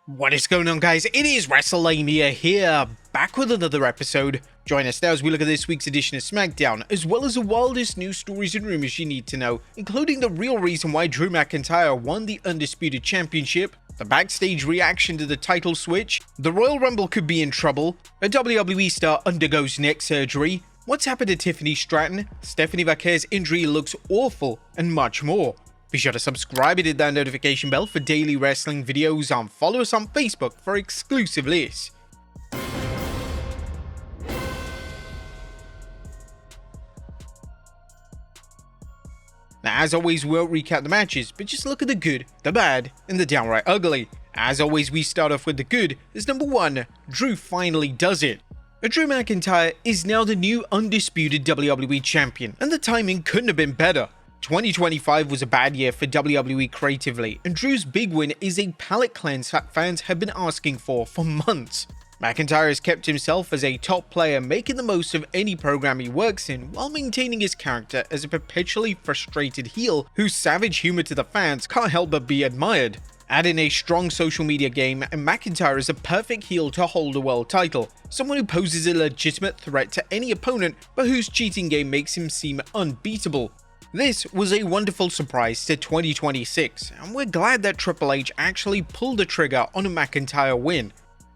What is going on, guys? It is Wrestlelamia here, back with another episode. Join us now as we look at this week's edition of SmackDown, as well as the wildest news stories and rumors you need to know, including the real reason why Drew McIntyre won the Undisputed Championship, the backstage reaction to the title switch, the Royal Rumble could be in trouble, a WWE star undergoes neck surgery, what's happened to Tiffany Stratton, Stephanie Vaquer's injury looks awful, and much more. Be sure to subscribe and hit that notification bell for daily wrestling videos and follow us on Facebook for exclusive lists. Now, as always, we won't recap the matches, but just look at the good, the bad, and the downright ugly. As always, we start off with the good, as number 1, Drew finally does it. Drew McIntyre is now the new undisputed WWE champion, and the timing couldn't have been better. 2025 was a bad year for WWE creatively, and Drew's big win is a palate cleanse that fans have been asking for months. McIntyre has kept himself as a top player, making the most of any program he works in, while maintaining his character as a perpetually frustrated heel whose savage humor to the fans can't help but be admired. Add in a strong social media game, and McIntyre is a perfect heel to hold a world title, someone who poses a legitimate threat to any opponent, but whose cheating game makes him seem unbeatable. This was a wonderful surprise to 2026, and we're glad that Triple H actually pulled the trigger on a McIntyre win.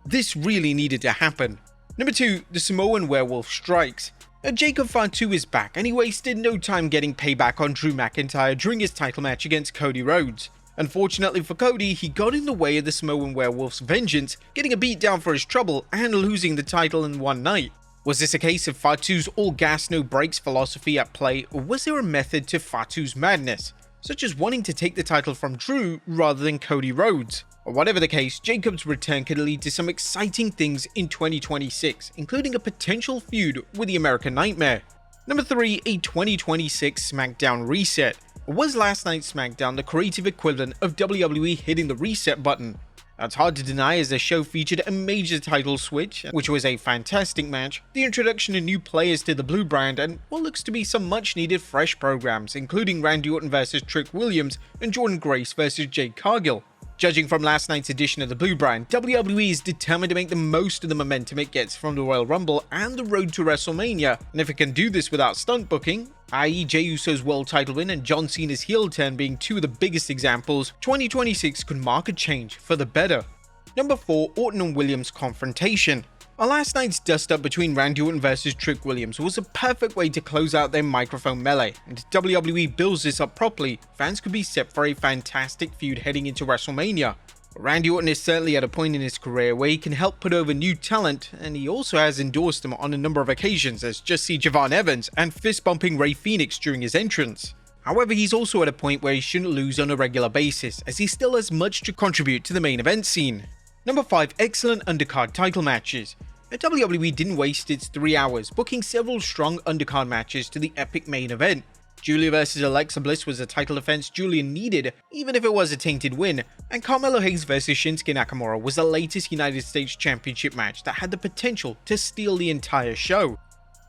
This really needed to happen. Number 2, the Samoan Werewolf strikes. Jacob Fatu is back, and he wasted no time getting payback on Drew McIntyre during his title match against Cody Rhodes. Unfortunately for Cody, he got in the way of the Samoan Werewolf's vengeance, getting a beat down for his trouble and losing the title in one night. Was this a case of Fatu's all gas no brakes philosophy at play, or was there a method to Fatu's madness, such as wanting to take the title from Drew rather than Cody Rhodes? Or whatever the case, Jacob's return could lead to some exciting things in 2026, including a potential feud with the American Nightmare. Number 3, a 2026 SmackDown reset. Was last night's SmackDown the creative equivalent of WWE hitting the reset button? That's hard to deny, as the show featured a major title switch, which was a fantastic match, the introduction of new players to the Blue brand, and what looks to be some much needed fresh programs, including Randy Orton vs Trick Williams and Jordynne Grace vs Jade Cargill. Judging from last night's edition of the Blue brand, WWE is determined to make the most of the momentum it gets from the Royal Rumble and the road to WrestleMania, and if it can do this without stunt booking, i.e. Jey Uso's world title win and John Cena's heel turn being two of the biggest examples, 2026 could mark a change for the better. Number 4, Orton and Williams confrontation. Last night's dust-up between Randy Orton vs Trick Williams was a perfect way to close out their microphone melee, and if WWE builds this up properly, fans could be set for a fantastic feud heading into WrestleMania. Randy Orton is certainly at a point in his career where he can help put over new talent, and he also has endorsed them on a number of occasions, as just see Javon Evans and fist-bumping Rey Fenix during his entrance. However, he's also at a point where he shouldn't lose on a regular basis, as he still has much to contribute to the main event scene. Number 5, excellent undercard title matches. WWE didn't waste its 3 hours, booking several strong undercard matches to the epic main event. Julia vs Alexa Bliss was a title defense Julia needed, even if it was a tainted win, and Carmelo Hayes vs Shinsuke Nakamura was the latest United States Championship match that had the potential to steal the entire show.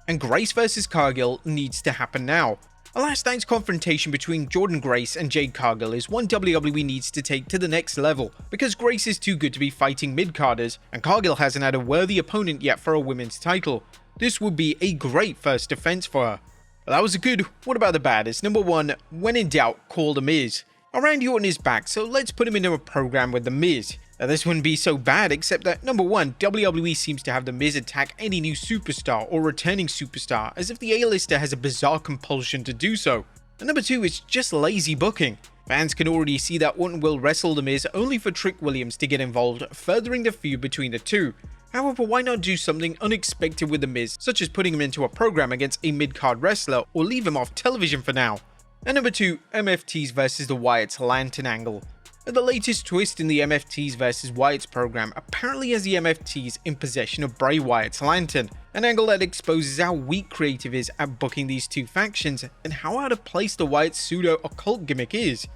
And Grace vs Cargill needs to happen now. Last night's confrontation between Jordynne Grace and Jade Cargill is one WWE needs to take to the next level, because Grace is too good to be fighting mid-carders, and Cargill hasn't had a worthy opponent yet for a women's title. This would be a great first defense for her. Well, that was a good. What about the bad? It's number 1, when in doubt, call The Miz. Randy Orton is back, so let's put him into a program with The Miz. Now, this wouldn't be so bad, except that number 1, WWE seems to have The Miz attack any new superstar or returning superstar, as if the A-lister has a bizarre compulsion to do so. And number 2, it's just lazy booking. Fans can already see that Orton will wrestle The Miz only for Trick Williams to get involved, furthering the feud between the two. However, why not do something unexpected with The Miz, such as putting him into a program against a mid-card wrestler, or leave him off television for now? And number 2, MFTs vs the Wyatt's Lantern angle. The latest twist in the MFTs vs Wyatt's program apparently has the MFTs in possession of Bray Wyatt's Lantern, an angle that exposes how weak creative is at booking these two factions and how out of place the Wyatt pseudo-occult gimmick is.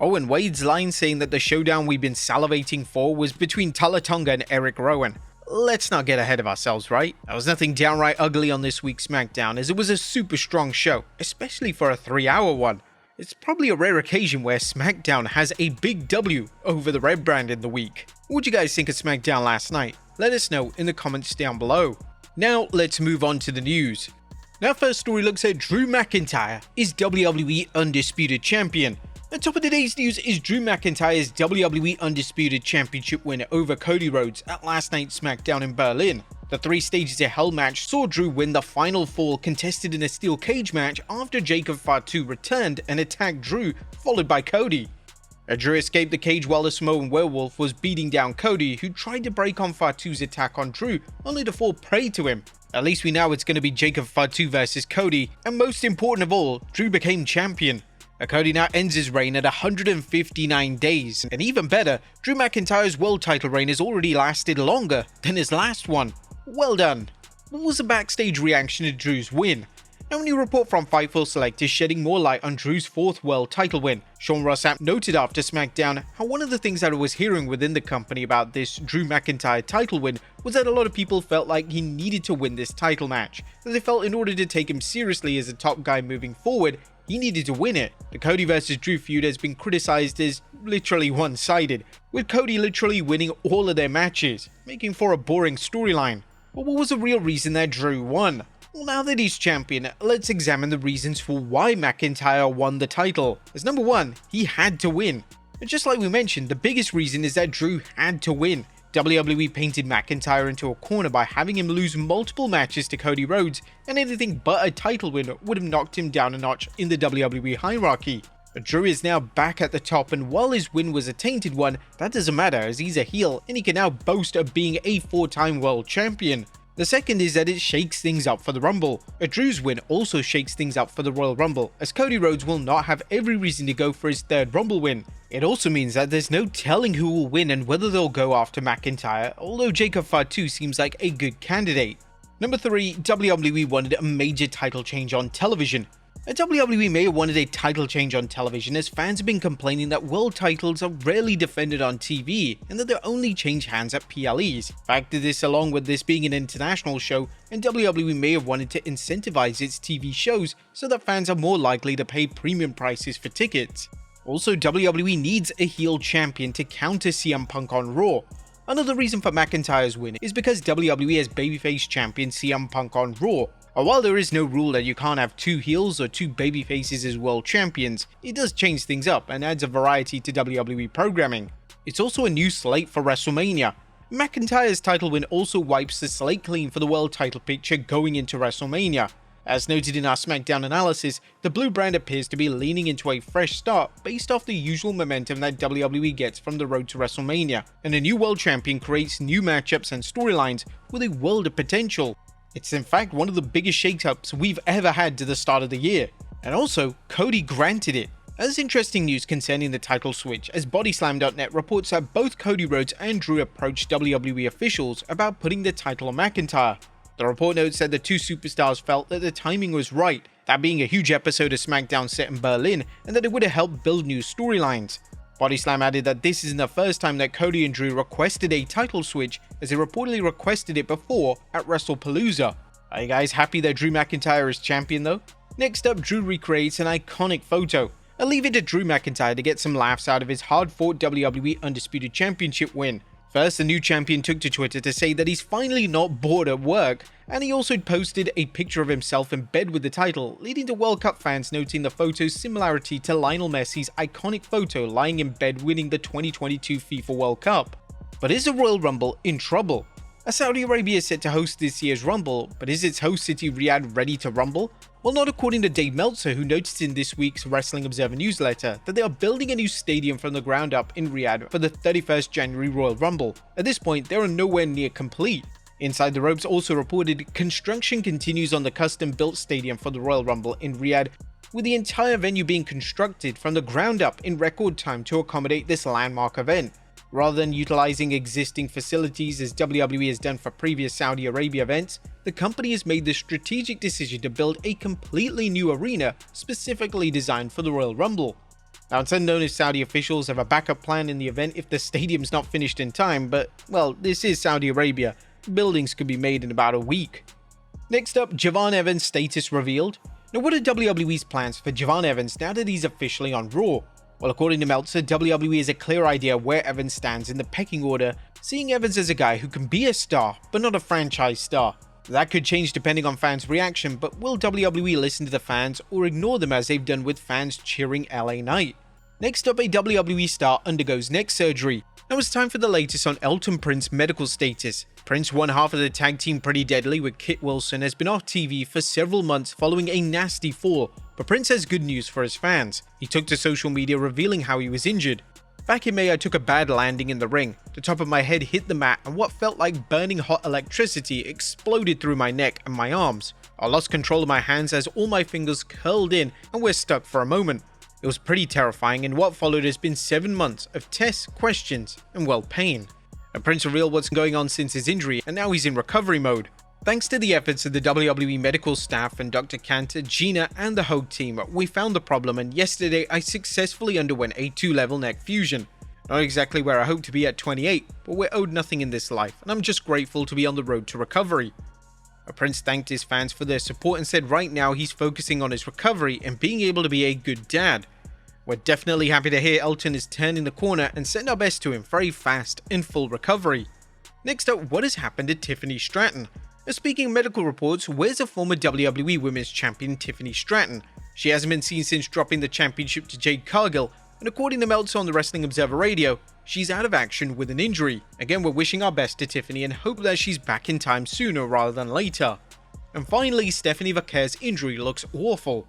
Oh, and Wade's line saying that the showdown we've been salivating for was between Tala Tonga and Eric Rowan. Let's not get ahead of ourselves, right? There was nothing downright ugly on this week's SmackDown, as it was a super strong show, especially for a 3-hour one. It's probably a rare occasion where SmackDown has a big W over the red brand in the week. What would you guys think of SmackDown last night? Let us know in the comments down below. Now let's move on to the news. Our first story looks at Drew McIntyre is WWE Undisputed Champion. On top of today's news is Drew McIntyre's WWE Undisputed Championship win over Cody Rhodes at last night's SmackDown in Berlin. The 3 Stages of Hell match saw Drew win the final 4 contested in a steel cage match after Jacob Fatu returned and attacked Drew, followed by Cody. Drew escaped the cage while the Samoan Werewolf was beating down Cody, who tried to break on Fatu's attack on Drew, only to fall prey to him. At least we know it's going to be Jacob Fatu versus Cody, and most important of all, Drew became champion. Cody now ends his reign at 159 days, and even better, Drew McIntyre's world title reign has already lasted longer than his last one. Well done. What was the backstage reaction to Drew's win? Now, a new report from Fightful Select is shedding more light on Drew's 4th world title win. Sean Ross Sapp noted after SmackDown how one of the things that I was hearing within the company about this Drew McIntyre title win was that a lot of people felt like he needed to win this title match, that they felt in order to take him seriously as a top guy moving forward, he needed to win it. The Cody vs Drew feud has been criticized as literally one-sided, with Cody literally winning all of their matches, making for a boring storyline. But what was the real reason that Drew won? Well, now that he's champion, let's examine the reasons for why McIntyre won the title. As number 1, he had to win. And just like we mentioned, the biggest reason is that Drew had to win. WWE painted McIntyre into a corner by having him lose multiple matches to Cody Rhodes, and anything but a title win would have knocked him down a notch in the WWE hierarchy. But Drew is now back at the top, and while his win was a tainted one, that doesn't matter as he's a heel and he can now boast of being a 4-time world champion. The second is that it shakes things up for the Rumble. Drew's win also shakes things up for the Royal Rumble, as Cody Rhodes will not have every reason to go for his 3rd Rumble win. It also means that there's no telling who will win and whether they'll go after McIntyre, although Jacob Fatu seems like a good candidate. Number 3, WWE wanted a major title change on television. WWE may have wanted a title change on television as fans have been complaining that world titles are rarely defended on TV and that they only change hands at PLEs. Factor this along with this being an international show, and WWE may have wanted to incentivize its TV shows so that fans are more likely to pay premium prices for tickets. Also, WWE needs a heel champion to counter CM Punk on Raw. Another reason for McIntyre's win is because WWE has babyface champion CM Punk on Raw. While there is no rule that you can't have 2 heels or 2 babyfaces as world champions, it does change things up and adds a variety to WWE programming. It's also a new slate for WrestleMania. McIntyre's title win also wipes the slate clean for the world title picture going into WrestleMania. As noted in our SmackDown analysis, the blue brand appears to be leaning into a fresh start based off the usual momentum that WWE gets from the road to WrestleMania, and a new world champion creates new matchups and storylines with a world of potential. It's in fact one of the biggest shakeups we've ever had to the start of the year. And also, Cody granted it. There's interesting news concerning the title switch, as Bodyslam.net reports that both Cody Rhodes and Drew approached WWE officials about putting the title on McIntyre. The report notes that the 2 superstars felt that the timing was right, that being a huge episode of SmackDown set in Berlin, and that it would have helped build new storylines. Bodyslam added that this isn't the first time that Cody and Drew requested a title switch, as they reportedly requested it before at WrestlePalooza. Are you guys happy that Drew McIntyre is champion though? Next up, Drew recreates an iconic photo. I'll leave it to Drew McIntyre to get some laughs out of his hard-fought WWE Undisputed Championship win. First, the new champion took to Twitter to say that he's finally not bored at work, and he also posted a picture of himself in bed with the title, leading to World Cup fans noting the photo's similarity to Lionel Messi's iconic photo lying in bed winning the 2022 FIFA World Cup. But is the Royal Rumble in trouble? Saudi Arabia is set to host this year's Rumble, but is its host city Riyadh ready to rumble? Well, not according to Dave Meltzer, who noticed in this week's Wrestling Observer newsletter that they are building a new stadium from the ground up in Riyadh for the 31st January Royal Rumble. At this point, they are nowhere near complete. Inside the Ropes also reported construction continues on the custom-built stadium for the Royal Rumble in Riyadh, with the entire venue being constructed from the ground up in record time to accommodate this landmark event. Rather than utilizing existing facilities as WWE has done for previous Saudi Arabia events, the company has made the strategic decision to build a completely new arena specifically designed for the Royal Rumble. Now, it's unknown if Saudi officials have a backup plan in the event if the stadium's not finished in time, but, well, this is Saudi Arabia. Buildings could be made in about a week. Next up, Javon Evans' status revealed. Now, what are WWE's plans for Javon Evans now that he's officially on Raw? Well, according to Meltzer, WWE has a clear idea where Evans stands in the pecking order, seeing Evans as a guy who can be a star, but not a franchise star. That could change depending on fans' reaction, but will WWE listen to the fans or ignore them as they've done with fans cheering LA Knight? Next up, a WWE star undergoes neck surgery. Now it's time for the latest on Elton Prince's medical status. Prince, one half of the tag team Pretty Deadly with Kit Wilson, has been off TV for several months following a nasty fall, but Prince has good news for his fans. He took to social media revealing how he was injured. "Back in May, I took a bad landing in the ring. The top of my head hit the mat and what felt like burning hot electricity exploded through my neck and my arms. I lost control of my hands as all my fingers curled in and were stuck for a moment. It was pretty terrifying, and what followed has been 7 months of tests, questions, and well, pain." And Prince revealed what's going on since his injury, and now he's in recovery mode. "Thanks to the efforts of the WWE medical staff and Dr. Cantor, Gina, and the Hogue team, we found the problem, and yesterday I successfully underwent a 2-level neck fusion. Not exactly where I hope to be at 28, but we're owed nothing in this life, and I'm just grateful to be on the road to recovery." Prince thanked his fans for their support and said right now he's focusing on his recovery and being able to be a good dad. "We're definitely happy to hear Elton is turning the corner and send our best to him for a fast and full recovery." Next up, what has happened to Tiffany Stratton? Now, speaking of medical reports, where's a former WWE Women's Champion Tiffany Stratton? She hasn't been seen since dropping the championship to Jade Cargill, and according to Meltzer on the Wrestling Observer Radio, she's out of action with an injury. Again, we're wishing our best to Tiffany and hope that she's back in time sooner rather than later. And finally, Stephanie Vaquer's injury looks awful.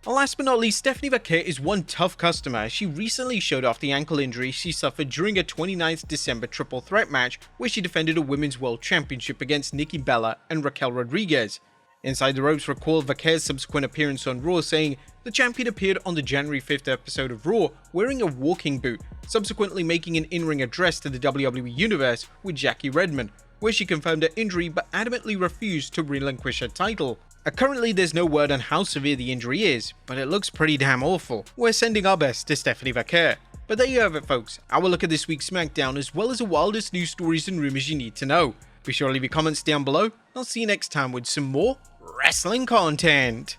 And last but not least, Stephanie Vaquer is one tough customer as she recently showed off the ankle injury she suffered during a 29th December triple threat match where she defended a Women's World Championship against Nikki Bella and Raquel Rodriguez. Inside the Ropes recalled Vaquer's subsequent appearance on Raw, saying the champion appeared on the January 5th episode of Raw wearing a walking boot, subsequently making an in-ring address to the WWE Universe with Jackie Redmond, where she confirmed her injury but adamantly refused to relinquish her title. Currently, there's no word on how severe the injury is, but it looks pretty damn awful. We're sending our best to Stephanie Vaquer. But there you have it, folks, our look at this week's SmackDown, as well as the wildest news stories and rumors you need to know. Be sure to leave your comments down below. I'll see you next time with some more wrestling content.